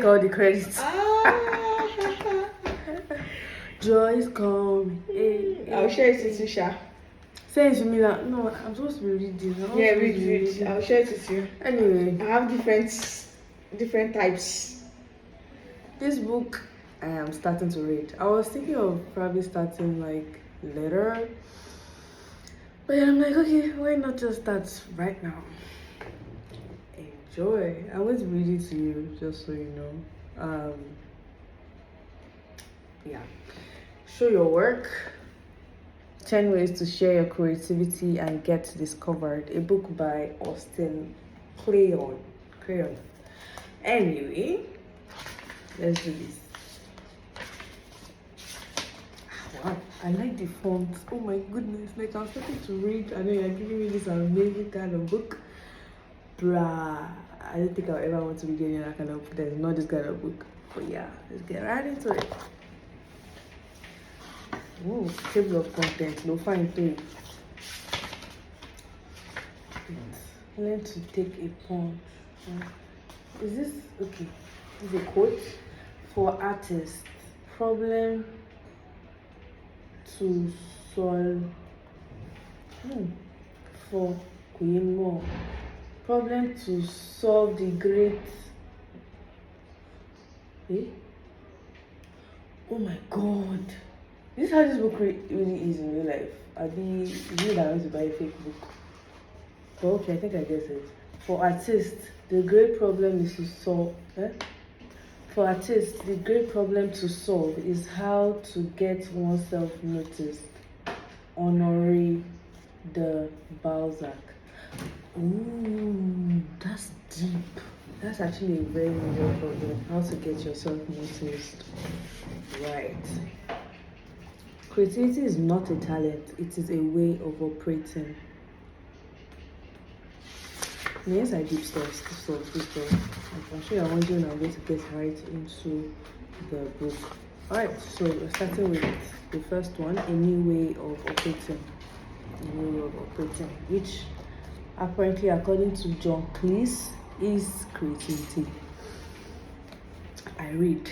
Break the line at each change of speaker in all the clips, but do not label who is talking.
all the credits. Joy is coming.
I'll share it with you, Sha.
Say it to me now. No, I'm supposed to be reading.
Yeah, read. I'll share it with you.
Anyway,
I have different types.
This book I am starting to read. I was thinking of probably starting like later. But I'm like, okay, why not just start right now? Enjoy. I want to read it to you just so you know. Yeah. Show your work. 10 ways to share your creativity and get discovered. A book by Austin Kleon. Anyway, let's do this. Wow, I like the font. Oh my goodness, like I'm starting to read and then you're giving me this amazing kind of book. Bruh, I don't think I'll ever want to read any other kind of book. There's not this kind of book. But yeah, let's get right into it. Oh, table of contents, no fine thing. Learn to take a punch. Is this okay? This is a quote for artists. Problem to solve. For Kuyemo. Problem to solve the great. Oh my God. This is how this book really is in real life. Is it that I want to buy a fake book? But okay, I think I guess it. For artists, the great problem is to solve. For artists, the great problem to solve is how to get oneself noticed. Honoré de Balzac. Ooh, that's deep. That's actually a very major problem. How to get yourself noticed. Right. Creativity is not a talent, it is a way of operating. Yes, I deep stuff. I'm sure you're wondering I'm going to get right into the book. Alright, so we're starting with the first one, a new way of operating. Which apparently, according to John Cleese, is creativity. I read.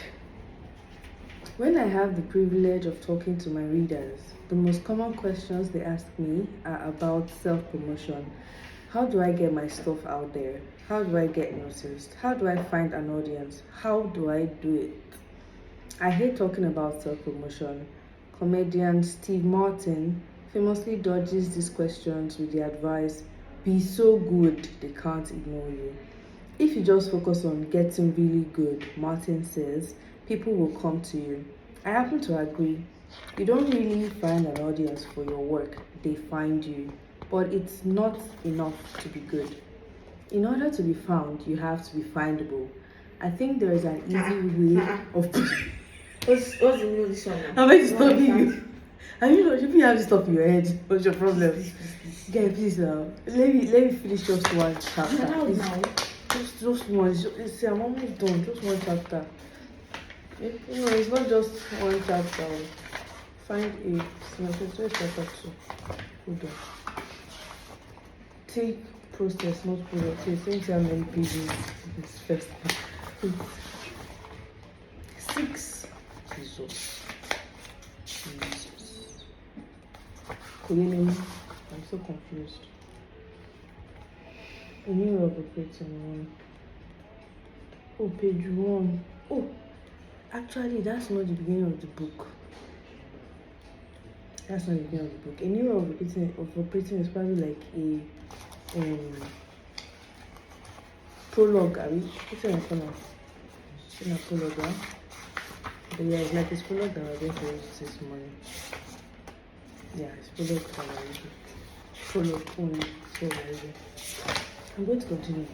When I have the privilege of talking to my readers, the most common questions they ask me are about self-promotion. How do I get my stuff out there? How do I get noticed? How do I find an audience? How do I do it? I hate talking about self-promotion. Comedian Steve Martin famously dodges these questions with the advice, be so good they can't ignore you. If you just focus on getting really good, Martin says, people will come to you. I happen to agree. You don't really find an audience for your work, they find you. But it's not enough to be good. In order to be found, you have to be findable. I think there is an easy way of...
What's the name of this one now?
I'm going to stop you. Should you have this stuff in your head? What's your problem? Guy, please, let me finish just one chapter. Just one. See, I'm almost done. Just one chapter. It's not just one chapter. Find a chapter 2. Hold on. Take process, not product. You think how many pages this first? 6. Jesus. I'm so confused. A new way of operating. Oh, page 1. Oh, actually, that's not the beginning of the book. That's not the beginning of the book. A new way of operating is probably like a prologue. Are we? What's it called? It's not a prologue, right? But yeah, it's like this prologue that we're going to use this morning. Yeah, it's prologue that we're using. Prologue only. So I'm going to continue.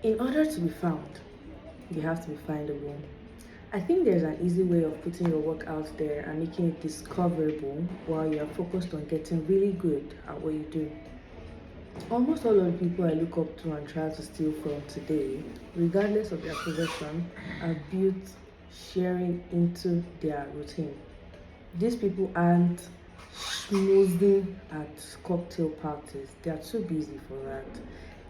In order to be found, you have to be findable. I think there's an easy way of putting your work out there and making it discoverable while you're focused on getting really good at what you do. Almost all of the people I look up to and try to steal from today, regardless of their profession, are built sharing into their routine. These people aren't schmoozing at cocktail parties. They are too busy for that.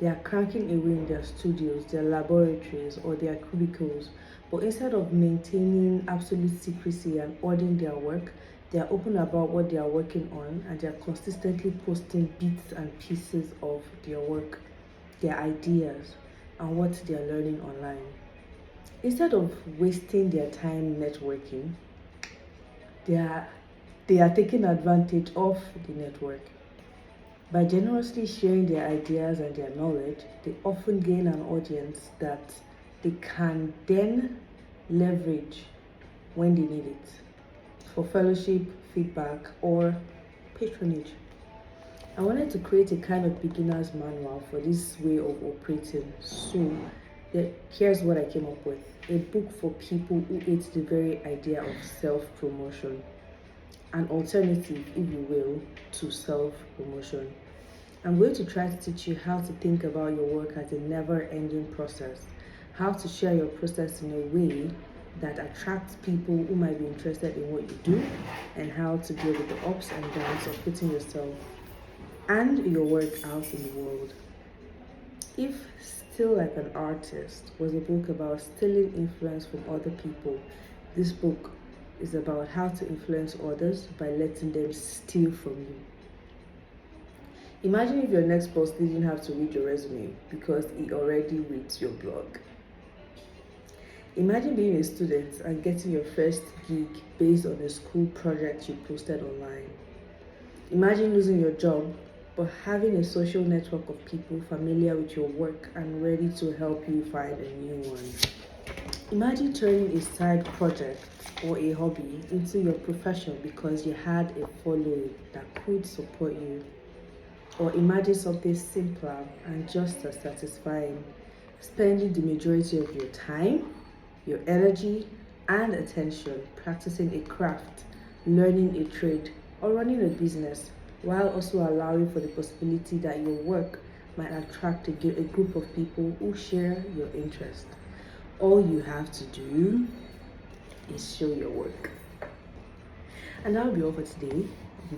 They are cranking away in their studios, their laboratories, or their cubicles. But instead of maintaining absolute secrecy and auditing their work, they are open about what they are working on, and they are consistently posting bits and pieces of their work, their ideas, and what they are learning online. Instead of wasting their time networking, they are they are taking advantage of the network. By generously sharing their ideas and their knowledge, they often gain an audience that they can then leverage when they need it for fellowship, feedback, or patronage. I wanted to create a kind of beginner's manual for this way of operating. So, here's what I came up with: a book for people who hate the very idea of self promotion, an alternative, if you will, to self promotion. I'm going to try to teach you how to think about your work as a never ending process, how to share your process in a way that attracts people who might be interested in what you do, and how to deal with the ups and downs of putting yourself and your work out in the world. If Still Like an Artist was a book about stealing influence from other people, this book is about how to influence others by letting them steal from you. Imagine if your next boss didn't have to read your resume because he already reads your blog. Imagine being a student and getting your first gig based on a school project you posted online. Imagine losing your job but having a social network of people familiar with your work and ready to help you find a new one. Imagine turning a side project or a hobby into your profession because you had a following that could support you. Or imagine something simpler and just as satisfying: spending the majority of your time, your energy, and attention practicing a craft, learning a trade, or running a business, while also allowing for the possibility that your work might attract a group of people who share your interest. All you have to do is show your work. And that'll be all for today.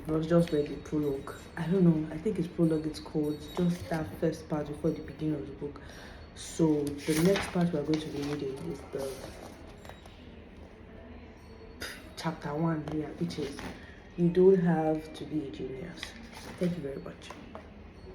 We've just read the prologue. I don't know, I think it's prologue it's called, just that first part before the beginning of the book. So the next part we're going to be reading is the chapter 1, yeah, which is You Don't Have to Be a Genius. Thank you very much.